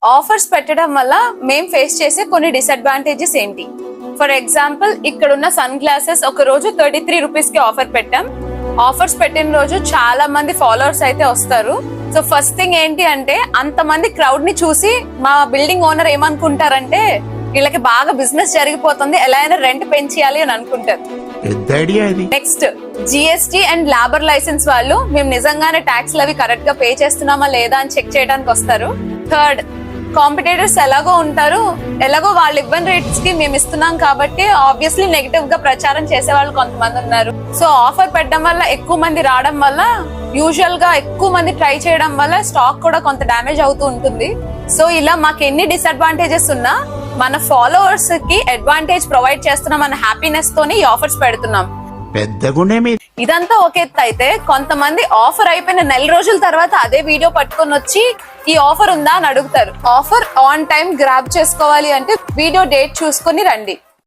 Offers పెట్టడం వల్ల మేము ఫేస్ చేసే కొన్ని డిసడ్వాంటేజెస్ ఏంటి? ఫర్ ఎగ్జాంపుల్, ఇక్కడున్న సన్ గ్లాసెస్ ఒక రోజు 33 రూపీస్ కి ఆఫర్ పెట్టాం. ఆఫర్స్ పెట్టిన రోజు చాలా మంది ఫాలోవర్స్ అయితే వస్తారు. సో ఫస్ట్ థింగ్ ఏంటి అంటే, అంతమంది క్రౌడ్ ని చూసి మా బిల్డింగ్ ఓనర్ ఏమనుకుంటారంటే, వీళ్ళకి బాగా బిజినెస్ జరిగిపోతుంది, ఎలా అయినా రెంట్ పెంచేయాలి అని అనుకుంటారు. Next, GST and labour licence వాళ్ళు మేము నిజంగానే ట్యాక్స్లు అవి కరెక్ట్ గా పే చేస్తున్నామా లేదా అని చెక్ చేయడానికి వస్తారు. థర్డ్, కాంపిటేటర్స్ ఎలాగో ఉంటారు, ఎలాగో వాళ్ళు ఇవ్వని రేట్స్ కి మేము ఇస్తున్నాం కాబట్టి ఆబ్వియస్లీ నెగటివ్ గా ప్రచారం చేసే వాళ్ళు కొంతమంది ఉన్నారు. సో ఆఫర్ పెట్టడం వల్ల ఎక్కువ మంది రావడం వల్ల, యూజువల్ గా ఎక్కువ మంది ట్రై చేయడం వల్ల స్టాక్ కూడా కొంత డ్యామేజ్ అవుతూ ఉంటుంది. సో ఇలా మాకు ఎన్ని డిసడ్వాంటేజెస్ ఉన్నా మన ఫాలోవర్స్ కి అడ్వాంటేజ్ ప్రొవైడ్ చేస్తున్నాం అన్న హ్యాపీనెస్ తోని ఈ ఆఫర్స్ పెడుతున్నాం. ఇదంతా ఒక ఎత్తు అయితే, కొంతమంది ఆఫర్ అయిపోయిన నెల రోజుల తర్వాత అదే వీడియో పట్టుకొని వచ్చి ఈ ఆఫర్ ఉందా అని అడుగుతారు. ఆఫర్ ఆన్ టైం గ్రాబ్ చేసుకోవాలి అంటే వీడియో డేట్ చూసుకొని రండి.